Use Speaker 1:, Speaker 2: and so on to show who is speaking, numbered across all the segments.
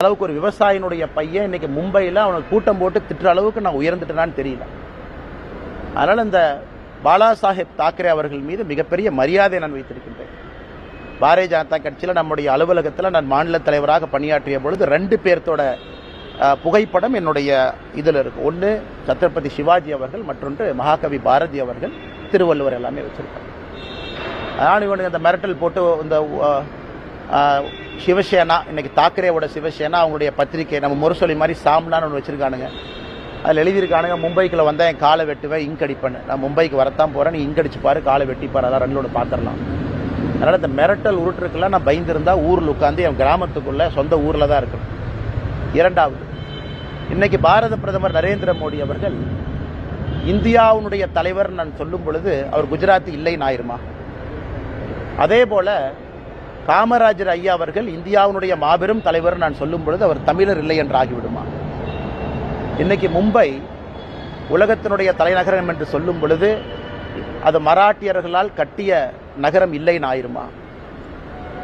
Speaker 1: அளவுக்கு ஒரு விவசாயினுடைய பையன் இன்னைக்கு மும்பையில் அவனுக்கு கூட்டம் போட்டு திட்டுற அளவுக்கு நான் உயர்ந்துட்டேனான்னு தெரியல. அதனால் இந்த பாலா சாஹேப் தாக்கரே அவர்கள் மீது மிகப்பெரிய மரியாதை நான் வைத்திருக்கின்றேன். பாரதிய ஜனதா கட்சியில் நம்முடைய அலுவலகத்தில் நான் மாநில தலைவராக பணியாற்றிய பொழுது 2 பேர்த்தோட புகைப்படம் என்னுடைய இதில் இருக்கு. ஒன்று சத்ரபதி சிவாஜி அவர்கள், மற்றொன்று மகாகவி பாரதி அவர்கள், திருவள்ளுவர் எல்லாமே வச்சிருக்காங்க. அதனால் இவனுக்கு இந்த மிரட்டல் போட்டு இந்த சிவசேனா, இன்னைக்கு தாக்கரேவோட சிவசேனா அவங்களுடைய பத்திரிகை நம்ம முரசொலி மாதிரி சாம்லான்னு ஒன்று வச்சிருக்கானுங்க. அதில் எழுதியிருக்கானுங்க, மும்பைக்குள்ள வந்தால் என் காலை வெட்டுவேன், இங்க் அடிப்பேன்னு. நான் மும்பைக்கு வரத்தான் போகிறேன், நீ இங்க் அடிச்சு பாரு, காலை வெட்டிப்பாரு, அதான் 2 பார்த்துடலாம். அதனால் இந்த மிரட்டல் உருட்டுருக்கெல்லாம் நான் பயந்துருந்தா ஊரில் உட்காந்து என் கிராமத்துக்குள்ள சொந்த ஊரில் தான் இருக்கணும். 2வது, இன்னைக்கு பாரத பிரதமர் நரேந்திர மோடி அவர்கள் இந்தியாவுடைய தலைவர் நான் சொல்லும் பொழுது அவர் குஜராத்தி இல்லைன்னு ஆயிருமா? அதே போல காமராஜர் ஐயா அவர்கள் இந்தியாவுடைய மாபெரும் தலைவர் நான் சொல்லும் பொழுது அவர் தமிழர் இல்லை என்று ஆகிவிடுமா? இன்னைக்கு மும்பை உலகத்தினுடைய தலைநகரம் என்று சொல்லும் பொழுது அது மராட்டியர்களால் கட்டிய நகரம் இல்லைன்னு ஆயிருமா?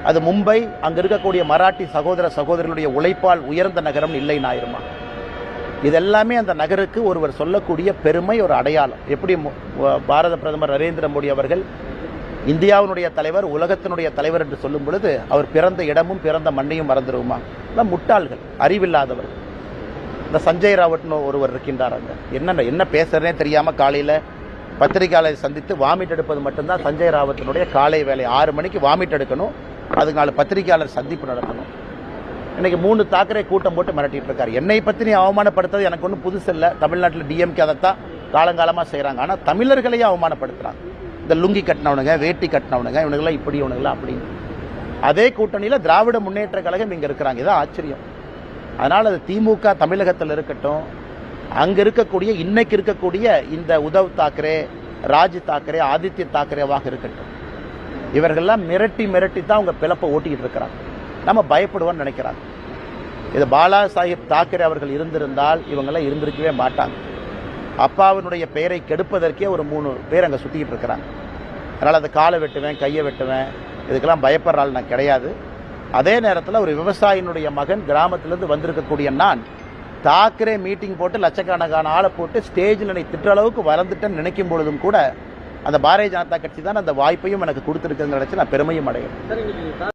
Speaker 1: அது மும்பை அங்க இருக்கக்கூடிய மராட்டி சகோதர சகோதரர்களுடைய உழைப்பால் உயர்ந்த நகரம் இல்லைன்னு ஆயிருமா? இதெல்லாமே அந்த நகருக்கு ஒருவர் சொல்லக்கூடிய பெருமை, ஒரு அடையாளம். எப்படி பாரத பிரதமர் நரேந்திர மோடி அவர்கள் இந்தியாவினுடைய தலைவர், உலகத்தினுடைய தலைவர் என்று சொல்லும் பொழுது அவர் பிறந்த இடமும் பிறந்த மண்ணையும் மறந்துடுவோமா? எல்லாம் முட்டாள்கள், அறிவில்லாதவர்கள். இந்த சஞ்சய் ராவட்னு ஒருவர் இருக்கின்றார். அங்கே என்ன பேசுறதே தெரியாமல் காலையில் பத்திரிகையாளரை சந்தித்து வாமிட் எடுப்பது மட்டும்தான் சஞ்சய் ராவத்தினுடைய காலை வேலை. 6 மணிக்கு வாமிட் எடுக்கணும், அதுக்கு 4 பத்திரிகையாளர் சந்திப்பு நடத்தணும். இன்னைக்கு 3 தாக்கரே கூட்டம் போட்டு மிரட்டிட்டு இருக்காரு. என்னை பற்றி நீ அவமானப்படுத்துறது எனக்கு ஒன்றும் புதுசு இல்லை. தமிழ்நாட்டில் டிஎம்கே அதைத்தான் காலங்காலமாக செய்கிறாங்க. ஆனால் தமிழர்களையும் அவமானப்படுத்துகிறாங்க. இந்த லுங்கி கட்டினவனுங்க, வேட்டி கட்டினவனுங்க, இவனுங்களாம் இப்படி, இவனுங்களாம் அப்படின்னு. அதே கூட்டணியில் திராவிட முன்னேற்ற கழகம் இங்கே இருக்கிறாங்க. இதான் ஆச்சரியம். அதனால் அது திமுக தமிழகத்தில் இருக்கட்டும், அங்கே இருக்கக்கூடிய இன்னைக்கு இருக்கக்கூடிய இந்த உத்தவ் தாக்கரே, ராஜ் தாக்கரே, ஆதித்ய தாக்கரேவாக இருக்கட்டும், இவர்கள்லாம் மிரட்டி மிரட்டி தான் அவங்க பிளப்பை ஓட்டிக்கிட்டு இருக்கிறாங்க. நம்ம பயப்படுவோன்னு நினைக்கிறாங்க. இது பாலா சாஹேப் தாக்கரே அவர்கள் இருந்திருந்தால் இவங்கெல்லாம் இருந்திருக்கவே மாட்டாங்க. அப்பாவினுடைய பெயரை கெடுப்பதற்கே ஒரு 3 பேர் அங்கே சுற்றிக்கிட்டு இருக்கிறாங்க. அதனால் அதை காலை வெட்டுவேன், கையை வெட்டுவேன், இதுக்கெல்லாம் பயப்படுற ஆள் நான் கிடையாது. அதே நேரத்தில் ஒரு விவசாயினுடைய மகன், கிராமத்திலேருந்து வந்திருக்கக்கூடிய நான் தாக்கரே மீட்டிங் போட்டு லட்சக்கணக்கான ஆளை போட்டு ஸ்டேஜில் என்னை திட்டுற அளவுக்கு வளர்ந்துட்டேன்னு நினைக்கும் பொழுதும் கூட அந்த பாரதிய ஜனதா கட்சி தான் அந்த வாய்ப்பையும் எனக்கு கொடுத்துருக்குன்னு நினச்சி நான் பெருமையும் அடைகிறேன்.